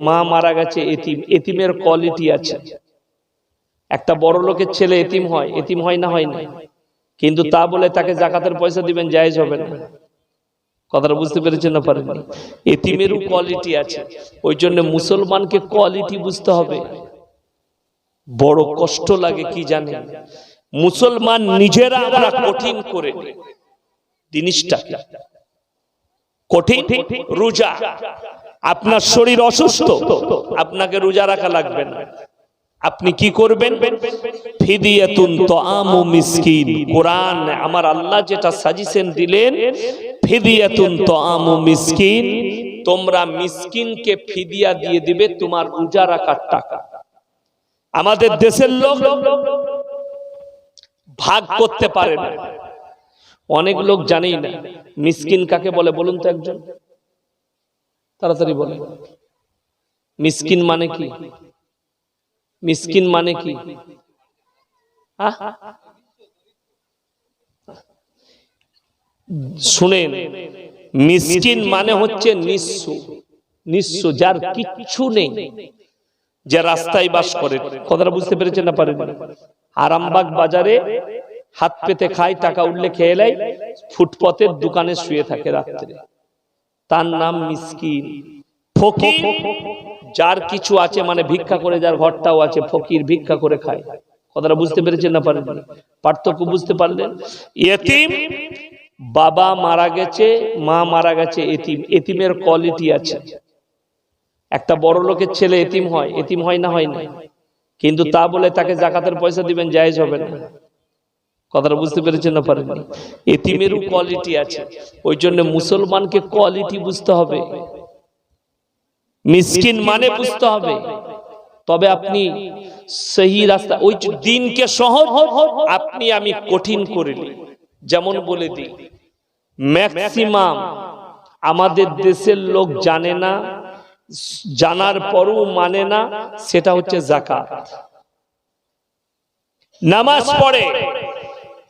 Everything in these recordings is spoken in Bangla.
মা মারা গেছে, এতিম। এতিমের কোয়ালিটি আছে। একটা বড় লোকের ছেলে এতিম হয় না, হয় না, কিন্তু তা বলে তাকে যাকাতের পয়সা দিবেন জায়েজ হবে না। কথাটা বুঝতে পেরেছেন না পারেন? এতিমেরও কোয়ালিটি আছে। ওই জন্য মুসলমানকে কোয়ালিটি বুঝতে হবে। বড় কষ্ট লাগে কি জানেন? মুসলমান নিজেরা আমরা কঠিন করে জিনিসটা কঠিন। রোজা, আপনার শরীর অসুস্থ, আপনাকে রোজা রাখা লাগবে না। আপনি কি করবেন? ফিদিয়াতুন তাআমু মিসকিন। কোরআন আমার আল্লাহ যেটা সাজেশন দিলেন, ফিদিয়াতুন তাআমু মিসকিন, তোমরা মিসকিনকে ফিদিয়া দিয়ে দিবে তোমার রোজা রাখার টাকা। আমাদের দেশের লোক ভাগ করতে পারে না। অনেক লোক জানেই না মিসকিন কাকে বলে। বলুন তো একজন, তাড়াতাড়ি বলে। মিসকিন মানে কি? মিসকিন মানে কি? শুনেন, মিসকিন মানে হচ্ছে নিঃস্ব। নিঃস্ব, যার কিচ্ছু নেই, যে রাস্তায় বাস করে। কথাটা বুঝতে পেরেছেন না পারেন? আরামবাগ বাজারে হাত পেতে খায়, টাকা উঠলে খেয়ে নেয়, ফুটপাতের দোকানে শুয়ে থাকে রাত্রে, তার নাম মিসকিন। ফকির, যার কিছু আছে, মানে ভিক্ষা করে, যার ঘরটাও আছে, ফকির ভিক্ষা করে খায়। কথাটা বুঝতে পেরেছেন না পারেন? পার্থক্য বুঝতে পারলেন? ইতিম, বাবা মারা গেছে, মা মারা গেছে, এতিম। এতিমের কোয়ালিটি আছে। একটা বড় লোকের ছেলে এতিম হয় না, হয় না, কিন্তু তা বলে তাকে যাকাতের পয়সা দিবেন জায়েজ হবে না। কথাটা বুঝতে পেরেছেন না পারেন? এতিমেরও কোয়ালিটি আছে। ওই জন্য মুসলমানকে কোয়ালিটি বুঝতে হবে, মিসকিন মানে বুঝতে হবে। তবে আপনি সহি রাস্তা, ওই দিনকে সহজ আপনি আমি কঠিন করে নিই। যেমন বলে দিই, ম্যাক্সিমাম আমাদের দেশের লোক জানে না, জানার পরও মানে না, সেটা হচ্ছে যাকাত। নামাজ পড়ে,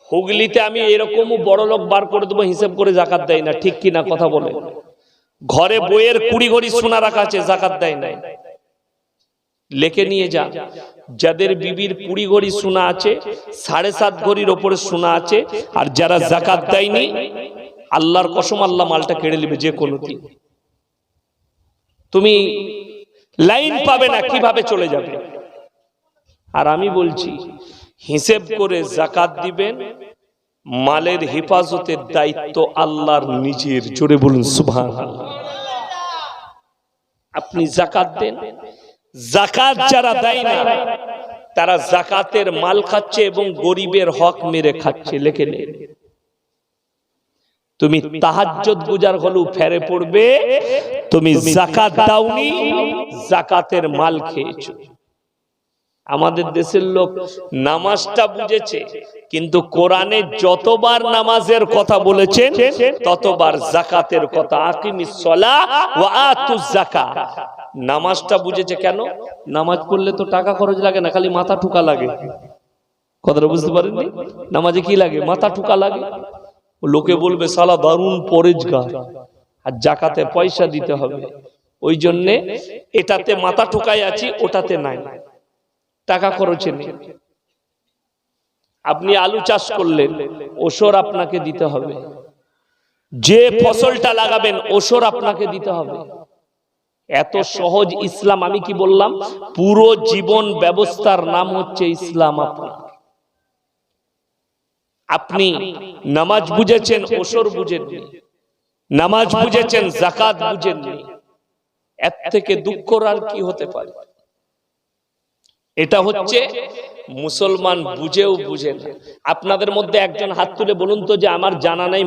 হুগলিতে আমি এরকমও বড় লোক বার করে দেবো, হিসাব করে যাকাত দেয় না। ঠিক কিনা কথা বলে? ঘরে বইয়ের 20 ভরি সোনা রাখা আছে, যাকাত দেয় নাই। লেখে নিয়ে যা, যাদের বিবির 20 ভরি সোনা আছে, 7.5 ভরির ওপরে সোনা আছে, আর যারা যাকাত দেয়নি, আল্লাহর কসম আল্লাহ মালটা কেড়ে নেবে যে কোনো দিন। তুমি লাইন পাবে না, কিভাবে চলে যাবে। আর আমি বলছি, হিসেব করে যাকাত দিবেন। মালের হেফাজতের দায়িত্ব আল্লাহর নিজের। জোরে বলুন সুবহানাল্লাহ। আপনি যাকাত দেন, যাকাত যারা দেয় না তারা যাকাতের মাল খাচ্ছে এবং গরিবের হক মেরে খাচ্ছে। লেখে নেন। তুমি তাহাজ্জুদ গুজার হলেও ফেরে পড়বে, তুমি যাকাত দাওনি, যাকাতের মাল খেয়েছো। আমাদের দেশের লোক নামাজটা বুঝেছে, কিন্তু কোরআনে যতবার নামাজের কথা বলেছেন ততবার যাকাতের কথা। আকিমিস সালাহ ওয়া আতুজ যাকাত। নামাজটা বুঝেছে কেন? নামাজ পড়লে তো টাকা খরচ লাগে না, খালি মাথা ঠুকা লাগে। কথাটা বুঝতে পারেননি? নামাজে কি লাগে? মাথা ঠুকা লাগে। লোকে বলবে সালা দারুণ পরেজগার, আর যাকাতে পয়সা দিতে হবে। ওই জন্যে এটাতে মাথা ঠুকাই আছি, ওটাতে নাই, টাকা খরচে নেই। আপনি আলু চাষ করলেন, ওসর আপনাকে দিতে হবে। যে ফসলটা লাগাবেন ওসর আপনাকে দিতে হবে। এত সহজ ইসলাম। আমি কি বললাম? পুরো জীবন ব্যবস্থার নাম হচ্ছে ইসলাম। আপনি নামাজ বুঝেছেন, ওসর বুঝেননি। নামাজ বুঝেছেন, যাকাত বুঝেননি। এর থেকে দুঃখ আর কি হতে পারে? এটা হচ্ছে মুসলমান বুঝেও বুঝে না। আপনাদের মধ্যে একজন হাত তুলে বলুন তো যে আমার জানা নাই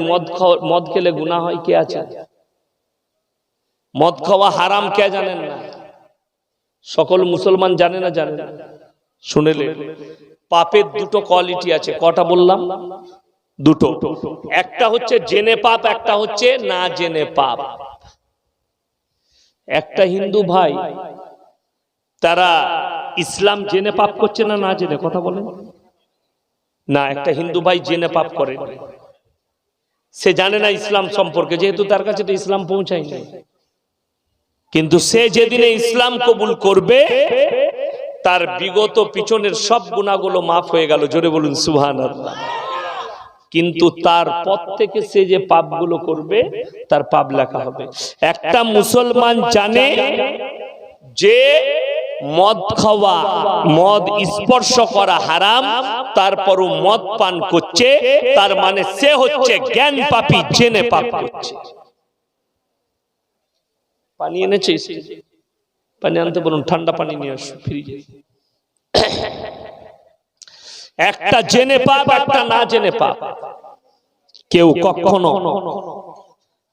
মদ খেলে গুনাহ হয়। কে আছে? মদ খাওয়া হারাম কে জানেন না? সকল মুসলমান জানে না? জানে না? শুনেলেন? পাপের দুটো কোয়ালিটি আছে। কটা বললাম? দুটো। একটা হচ্ছে জেনে পাপ, একটা হচ্ছে না জেনে পাপ। একটা হিন্দু ভাই, তারা ইসলাম জেনে পাপ করছে না না জেনে? কথা বলেন না। একটা হিন্দু ভাই জেনে পাপ করে, সে জানে না ইসলাম সম্পর্কে, যেহেতু তার কাছে তো ইসলাম পৌঁছায়নি। কিন্তু সে যেদিনে ইসলাম কবুল করবে তার বিগত পিছনের সব গুনাহগুলো মাফ হয়ে গেল, জোরে বলুন সুবহানাল্লাহ। কিন্তু তার পর থেকে সে যে পাপগুলো করবে তার পাপ লেখা হবে। একটা মুসলমান জানে যে মদ খাওয়া, মদ স্পর্শ করা হারাম, তারপরও মদ পান করছে, তার মানে সে হচ্ছে জ্ঞান পাপী, জেনে পাপ করছে। পানি এনেছে, পানি আনতে বলুন, ঠান্ডা পানি নিয়ে আসো ফ্রিজে। একটা জেনে পাপ, একটা না জেনে পাপ। কেউ কখনো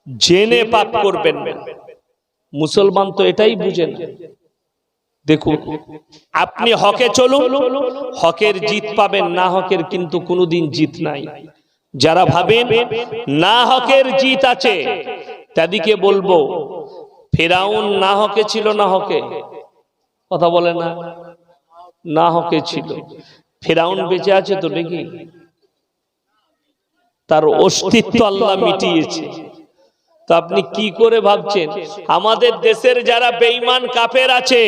জেনে পাপ করবেন না। মুসলমান তো এটাই বুঝেন। দেখুন, আপনি হকে চলুন, হকের জিত পাবেন, না হকের কিন্তু কোনোদিন জিত নাই। যারা ভাবেন না হকের জিত আছে তাদেরকে বলবো, ফেরাউন না হকে ছিল, না হকে কথা বলে না, না হকে ছিল। ফেরাউন বেঁচে আছে তো নাকি? তার অস্তিত্ব আল্লাহ মিটিয়েছে। তো আপনি কি করে ভাবছেন আমাদের দেশের যারা বেঈমান কাফের আছে,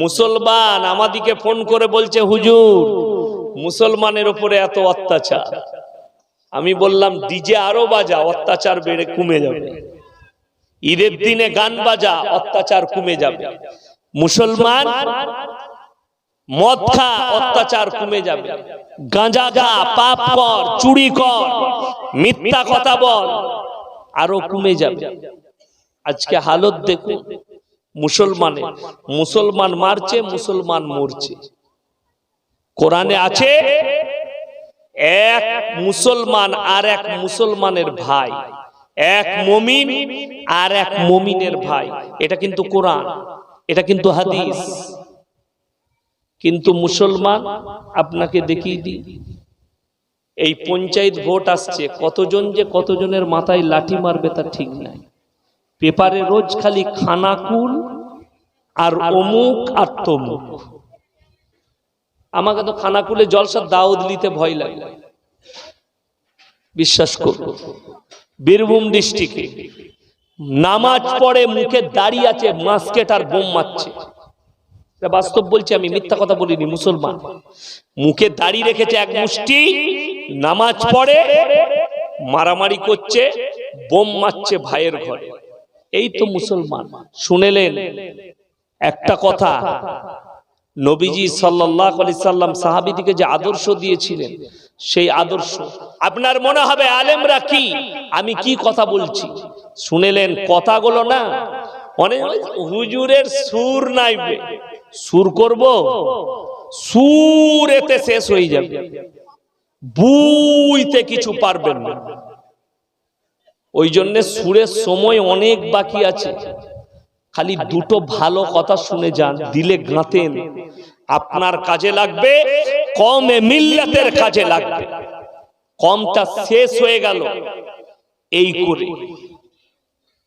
মুসলমান আমাদিকে ফোন করে বলছে হুজুর মুসলমানের উপরে এত অত্যাচার। আমি বললাম ডিজে আরো বাজা, অত্যাচার বেড়ে কমে যাবে। ঈদের দিনে গান বাজা, অত্যাচার কমে যাবে। মুসলমান মদ খা, অত্যাচার কমে যাবে। গাঁজা খা, পাপ কর, চুরি কর, মিথ্যা কথা বল, আরো কমে যাবে। আজকে হালত দেখুন মুসলমানে, মুসলমান মারছে, মুসলমান মরছে। কোরআনে আছে এক মুসলমান আর এক মুসলমানের ভাই, এক মুমিন আর এক মুমিনের ভাই। এটা কিন্তু কোরআন, এটা কিন্তু হাদিস। কিন্তু মুসলমান আপনাকে দেখিয়ে দিই, এই পঞ্চায়েত ভোট আসছে, কতজন যে কতজনের মাথায় লাঠি মারবে তা ঠিক নাই। পেপারে রোজ খালি খানাকুল আর অমুক আর তমুক। আমাকে তো খানাকুলে জলসা দাউদ নিতে ভয় লাগে, বিশ্বাস করবো। বীরভূম ডিস্ট্রিক্টে নামাজ পড়ে মুখে দাঁড়িয়ে আছে, মাস্কেট আর বোম মারছে। বাস্তব বলছি, আমি মিথ্যা কথা বলিনি। মুসলমান মুখে দাড়ি রেখেছে এক মুষ্টি, নামাজ পড়ে, মারামারি করছে, বোম মারছে ভাইয়ের ঘরে। এই তো মুসলমান। শুনেলেন একটা কথা, নবীজি সাল্লাল্লাহু আলাইহি সাল্লাম সাহাবীদেরকে যে আদর্শ দিয়েছিলেন, সেই আদর্শ আপনার মনে হবে আলেমরা কি, আমি কি কথা বলছি। শুনেলেন কথাগুলো না, অনেক হুজুরের সুর নাইবে, সুর করব, সুর এতে শেষ হয়ে যাবে, বুইতে কিছু পারবেন না। ওই জন্য সুরের সময় অনেক বাকি আছে। খালি দুটো ভালো কথা শুনে যান, দিলে গাঁতেন, আপনার কাজে লাগবে, কমে মিল্লাতের কাজে লাগবে। কমটা শেষ হয়ে গেল এই করে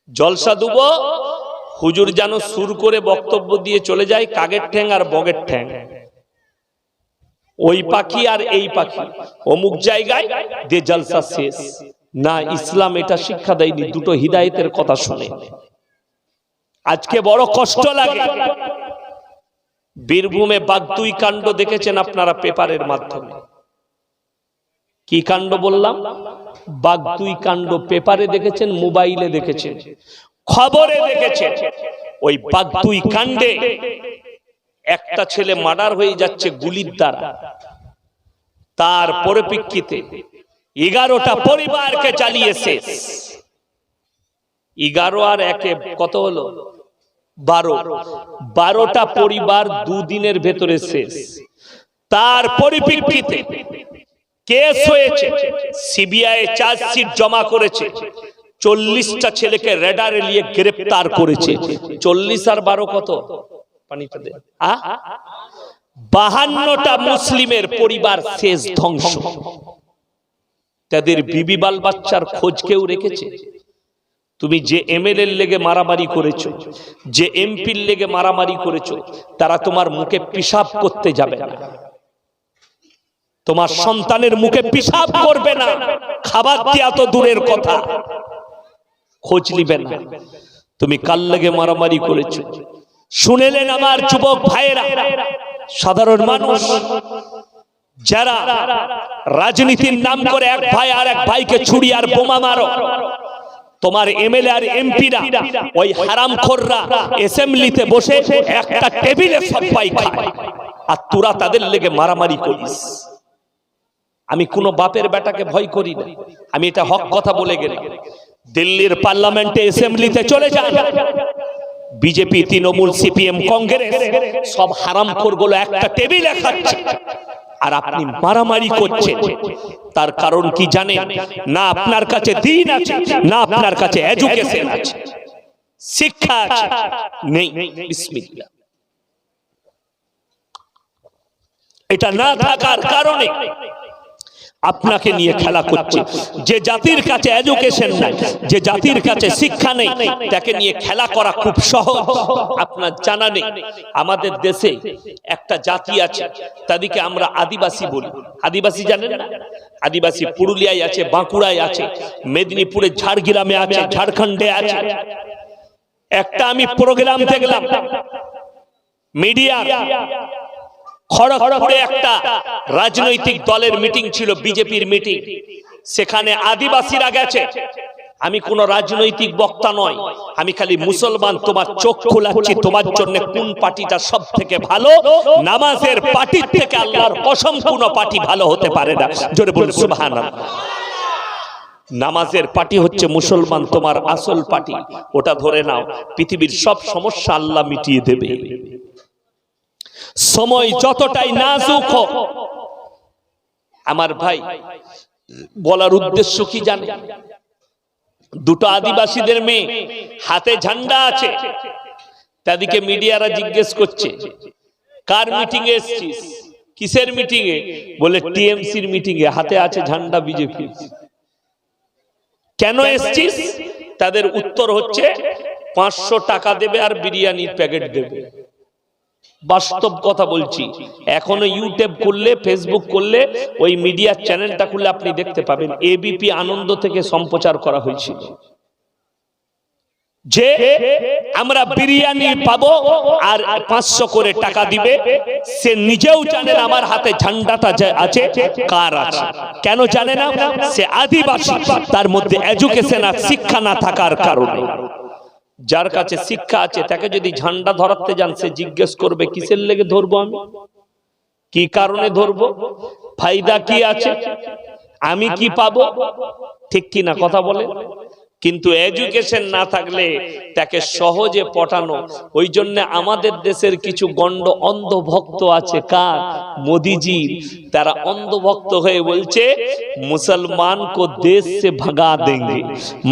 জলসা দেব, হুজুর যেন সুর করে বক্তব্য দিয়ে চলে যায়, কাগের ঠ্যাং আর বগের ঠ্যাং, ওই পাখি আর এই পাখি, অমুক জায়গায় দিয়ে জলসা শেষ। না, ইসলাম এটা শিক্ষা দেয়নি। দুটো হিদায়েতের কথা শুনে আজকে বড় কষ্ট লাগে। বীরভূমে বাগদুই কাণ্ড দেখেছেন আপনারা পেপারের মাধ্যমে। কি কাণ্ড বললাম? বাগদুই কাণ্ড। পেপারে দেখেছেন, মোবাইলে দেখেছেন, খবরে দেখেছেন। ওই বাগদুই কাণ্ডে একটা ছেলে মার্ডার হয়ে যাচ্ছে গুলির দ্বারা। তার পরিপ্রেক্ষিতে 11টা পরিবারকে জ্বালিয়ে শেষ। 11 আর 1 কত হলো? 12টা পরিবার দুদিনের ভেতরে শেষ। তার পরিপ্রেক্ষিতে কেস হয়েছে, সিবিআই চার্জশিট জমা করেছে, 40টা ছেলেকে রেডারে নিয়ে গ্রেফতার করেছে। 40 আর 12 কত? পানিটা দে। 52টা মুসলিমের পরিবার শেষ, ধ্বংস। তাদের বিবি বাল বাচ্চার খোঁজ কেউ রেখেছে? তুমি যে এমএলএ এর লেগে মারামারি করেছো, যে এমপির লেগে মারামারি করেছো, তারা তোমার মুখে পিশাব করতে যাবে না, তোমার সন্তানের মুখে পিশাব করবে না, খাবার দেয়া তো দূরের কথা, খোঁজ নিবে না। তুমি কাল লেগে মারামারি করেছো। শুনেলেন আমার যুবক ভাইয়েরা, সাধারণ মানুষ যারা রাজনীতির নাম করে এক ভাই আর এক ভাইকে ছুরি আর বোমা মারো, তোমার এমএলএ আর এমপিরা ওই হারামখোররা অ্যাসেম্বলিতে বসে একটা টেবিলে সবাই খায়, আর তোরা তাদের লেগে মারামারি করিস। আমি কোনো বাপের বেটাকে ভয় করি না, আমি এটা হক কথা বলে গেলাম। দিল্লির পার্লামেন্টে অ্যাসেম্বলিতে চলে যান, বিজেপি, তৃণমূল, সিপিএম, কংগ্রেস সব হারামখোরগুলো একটা টেবিলে খাচ্ছে, আর আপনি মারামারি করছেন। তার কারণ কি জানেন? না আপনার কাছে দ্বীন আছে, না আপনার কাছে এডুকেশন আছে, শিক্ষা আছে, নেই। বিসমিল্লাহ। এটা না থাকার কারণে আপনাকে নিয়ে খেলা করছে। যে জাতির কাছে এডুকেশন নাই, যে জাতির কাছে শিক্ষা নেই, তাকে নিয়ে খেলা করা খুব সহজ। আপনার জানা নেই, আমাদের দেশে একটা জাতি আছে, তাদেরকে আমরা আদিবাসী বলি। আদিবাসী জানেন না? আদিবাসী পুরুলিয়ায় আছে, বাঁকুড়ায় আছে, মেদিনীপুরে, ঝাড়গ্রামে আছে, ঝাড়খণ্ডে আছে। একটা আমি প্রোগ্রাম দেখলাম মিডিয়া, খড়গপুরে একটা রাজনৈতিক দলের মিটিং ছিল, বিজেপির মিটিং। সেখানে আদিবাসীরা গেছে। আমি কোন রাজনৈতিক বক্তা নয়, আমি খালি মুসলমান, তোমার চোখ খোলাচ্ছি তোমার জন্য কোন পার্টিটা সব থেকে ভালো। নামাজের পার্টির থেকে আল্লাহর কসম কোন পার্টি ভালো হতে পারে না। জোরে বলুন সুবহানাল্লাহ। নামাজের পার্টি হচ্ছে মুসলমান, তোমার আসল পার্টি, ওটা ধরে নাও। পৃথিবীর সব সমস্যা আল্লাহ মিটিয়ে দেবে। সময় যতটাই নাজুক হোক, আমার ভাই বলার উদ্দেশ্য কি জানে? দুটো আদিবাসীদের মেয়ে, হাতে ঝান্ডা আছে, তাদেরকে মিডিয়ারা জিজ্ঞেস করছে কার মিটিং এ এসেছিস? কিসের মিটিং এ? বলে টিএমসির মিটিং এ, হাতে আছে ঝান্ডা বিজেপি। কেন এসেছিস? তাদের উত্তর হচ্ছে 500 টাকা দেবে আর বিরিয়ানির প্যাকেট দেবে। বাস্তব কথা বলছি, এখনো ইউটিউব করলে, ফেসবুক করলে, ওই মিডিয়ার চ্যানেলটা খুললে আপনি দেখতে পাবেন, এবিপি আনন্দ থেকে সম্প্রচার করা হয়েছিল যে আমরা বিরিয়ানি পাবো আর 500 করে টাকা দিবে। সে নিজেও জানে না আমার হাতে ঝান্ডাটা আছে কার আছে। কেন জানে না? সে আদিবাসী, তার মধ্যে এডুকেশন আর শিক্ষা না থাকার কারণে। যার কাছে শিক্ষা আছে তাকে যদি ঝান্ডা ধরাতে যান, সে জিজ্ঞেস করবে কিসের লেগে ধরবো, আমি কি কারণে ধরবো, ফায়দা কি আছে, আমি কি পাবো, ঠিক কি না কথা বলে? কিন্তু এডুকেশন না থাকলে তাকে সহজে পটানো। ওই জন্য আমাদের দেশের কিছু গন্ড অন্ধভক্ত আছে, কার? মোদিজি। তারা অন্ধভক্ত হয়ে বলছে মুসলমান को देश से भगा देंगे,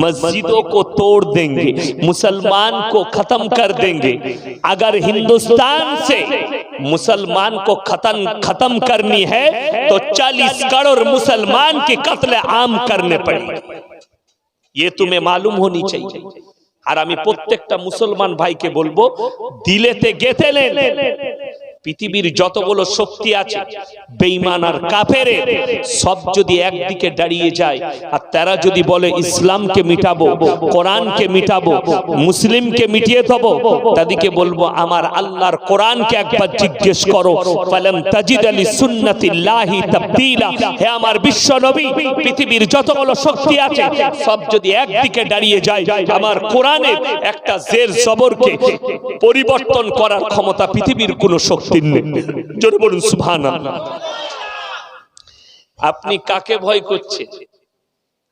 मस्जिदों को तोड़ देंगे, मुसलमान को खत्म कर देंगे। अगर हिंदुस्तान से मुसलमान को खत्म करनी है तो 40 करोड़ मुसलमान की कत्ल आम करने पड़ेगी। ये तुम्हें मालूम होनी चाहिए। আর আমি প্রত্যেকটা মুসলমান ভাইকে বলবো, দিলেতে গেঁথে নেন, পৃথিবীর যতগুলো শক্তি আছে বেঈমান আর কাফের সব যদি একদিকে দাঁড়িয়ে যায়, আর তারা যদি বলে ইসলামকে মিটাবো, কোরআনকে মিটাবো, মুসলিমকে মিটিয়ে দেবো, তাদেরকে বলবো আমার আল্লাহর কোরআনকে একবার জিজ্ঞেস করো, ফালাম তাজিদ লি সুন্নাতিল্লাহি তাবদীলা। হে আমার বিশ্ব নবী, পৃথিবীর যতগুলো শক্তি আছে সব যদি একদিকে দাঁড়িয়ে যায়, আমার কোরআনের একটা জের জবরকে পরিবর্তন করার ক্ষমতা পৃথিবীর কোনো শক্তি নেই। জোরে বলুন সুবহানাল্লাহ। আপনি কাকে ভয় করছেন?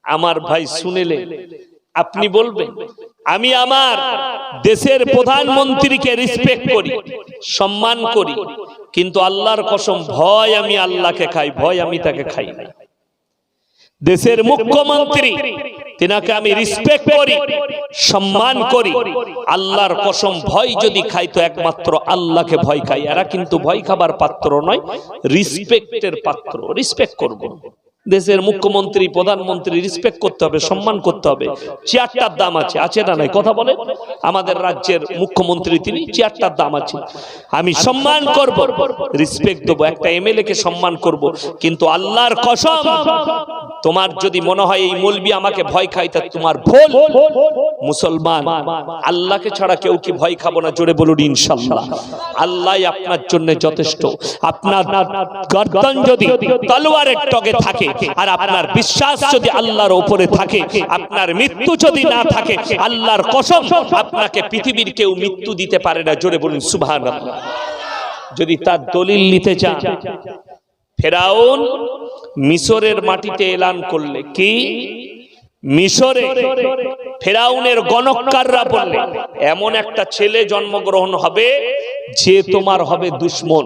আমার ভাই শুনেলে আপনি বলবেন আমি আমার দেশের প্রধানমন্ত্রীকে রেসপেক্ট করি, সম্মান করি, কিন্তু আল্লাহর কসম ভয় আমি আল্লাহকে খাই, ভয় আমি তাকে খাই না। দেশের মুখ্যমন্ত্রী তিনাকে আমি রেসপেক্ট করি, সম্মান করি, আল্লাহর কসম ভয় যদি খাই তো একমাত্র আল্লাহকে ভয় খাই। এরা কিন্তু ভয় খাবার পাত্র নয়, রেসপেক্টের পাত্র। রেসপেক্ট করব, দেশের মুখ্যমন্ত্রী প্রধানমন্ত্রী রেসপেক্ট করতে হবে, সম্মান করতে হবে। চেয়ারটার দাম আছে, আছে না নাই কথা বলে? আমাদের রাজ্যের মুখ্যমন্ত্রী তিনি, চেয়ারটার দাম আছে, আমি সম্মান করব, রেসপেক্ট দেবো, একটা এমএলএ কে সম্মান করব। কিন্তু আল্লাহর কসম, তোমার যদি মনে হয় এই মৌলবি আমাকে ভয় খায়, তা তোমার ভুল। মুসলমান আল্লাহকে ছাড়া কেউ কি ভয় খাবো না? জোরে বলুন ইনশাআল্লাহ। আল্লাহই আপনার জন্য যথেষ্ট। আপনার গর্দন যদি তলোয়ারের টগে থাকে আর আপনার বিশ্বাস যদি আল্লাহর উপরে থাকে, আপনার মৃত্যু যদি না থাকে, আল্লাহর কসম আপনাকে পৃথিবীর কেউ মৃত্যু দিতে পারে না। জোরে বলুন সুবহানাল্লাহ। যদি তার দলিল নিতে চান, ফেরাউন মিশরের মাটিতে এলান করলে কি, মিশরে ফেরাউনের গণককাররা বললে এমন একটা ছেলে জন্মগ্রহণ হবে যে তোমার হবে দুশ্মন।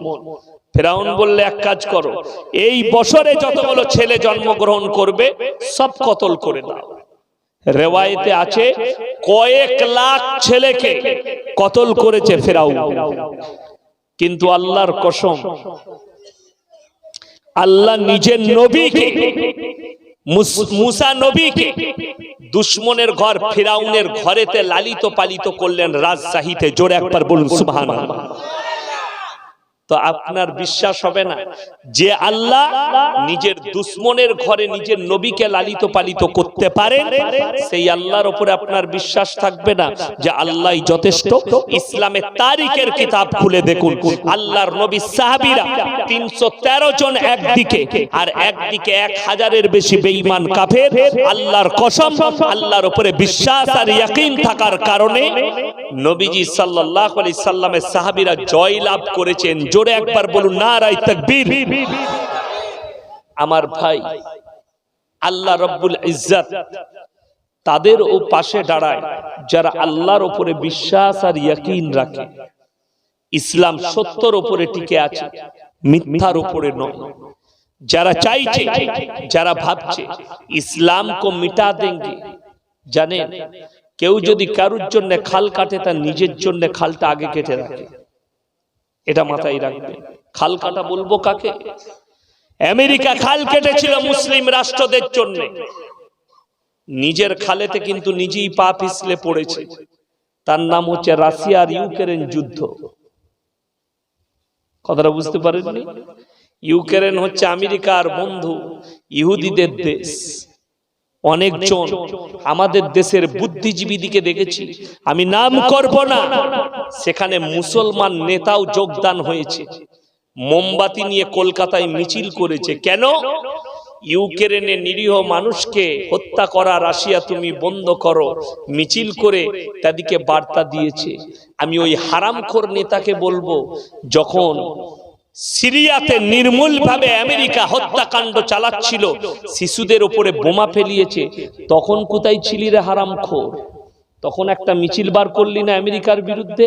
ফেরাউন বললে এক কাজ করো, এই বছরে যতগুলো ছেলে জন্মগ্রহণ করবে সব কতল করে দাও। রেওয়ায়েতে আছে কয়েক লাখ ছেলেকে কতল করেছে ফেরাউন। কিন্তু আল্লাহর কসম, আল্লাহ নিজের নবীকে, মুসা নবীকে দুশ্মনের ঘর ফিরাউনের ঘরেতে লালিত পালিত করলেন, রাজশাহীতে। জোরে একবার বলুন সুবহানাল্লাহ। তো আপনার বিশ্বাস হবে না যে আল্লাহ নিজের দুশ্মনের ঘরে নিজের নবীকে লালিত পালিত করতে পারেন? সেই আল্লাহর উপরে আপনার বিশ্বাস থাকবে না যে আল্লাহই যথেষ্ট? ইসলামের তারিখের কিতাব খুলে দেখুন, আল্লাহর নবী সাহাবীরা 313 জন একদিকে, আর একদিকে 1000-এর বেশি বেঈমান কাফের। আল্লাহর কসম, আল্লাহর উপরে বিশ্বাস আর ইয়াকিন থাকার কারণে নবীজি সাল্লাল্লাহু আলাইহি সাল্লামের সাহাবীরা জয় লাভ করেছেন। জোরে একবার বলুন নারায়ে তাকবীর। আমার ভাই, আল্লাহ রাব্বুল ইজ্জত তাদের ও পাশে দাঁড়ায় যারা আল্লাহর উপরে বিশ্বাস আর ইয়াকিন রাখে। ইসলাম সত্যের উপরে টিকে আছে, মিথ্যার উপরে নয়। যারা চাইছে, যারা ভাবছে ইসলামকে মিটা দেंगे, জানেন কেউ যদি কারুর জন্য খাল কাটে তার নিজের জন্য খালটা আগে কেটে রাখে। এটা মাথায় রাখবে। খাল কাটা বলবো কাকে? আমেরিকা খাল কেটেছিল মুসলিম রাষ্ট্রদের জন্য, নিজের খালেতে কিন্তু নিজেই পা পিছলে পড়েছে। তার নাম হচ্ছে রাশিয়া আর ইউক্রেন যুদ্ধ। কথাটা বুঝতে পারেননি? ইউক্রেন হচ্ছে আমেরিকার বন্ধু, ইহুদিদের দেশ। অনেকজন আমাদের দেশের বুদ্ধিজীবীদিকে দেখেছি, আমি নাম করব না, সেখানে মুসলমান নেতাও যোগদান হয়েছে। মোমবাতি নিয়ে কলকাতায় মিছিল করেছে। কেন? ইউক্রেনে নিরীহ মানুষকে হত্যা করা রাশিয়া তুমি বন্ধ করো, মিছিল করে তাদেরকে বার্তা দিয়েছে। আমি ওই হারামখোর নেতাকে বলবো, যখন সিরিয়াতে নির্মূলভাবে আমেরিকা হত্যাকাণ্ড চালাচ্ছিল, শিশুদের উপরে বোমা ফেলিয়েছে, তখন কোথায় ছিলি রে হারামখোর? তখন একটা মিছিল বার করলি না আমেরিকার বিরুদ্ধে?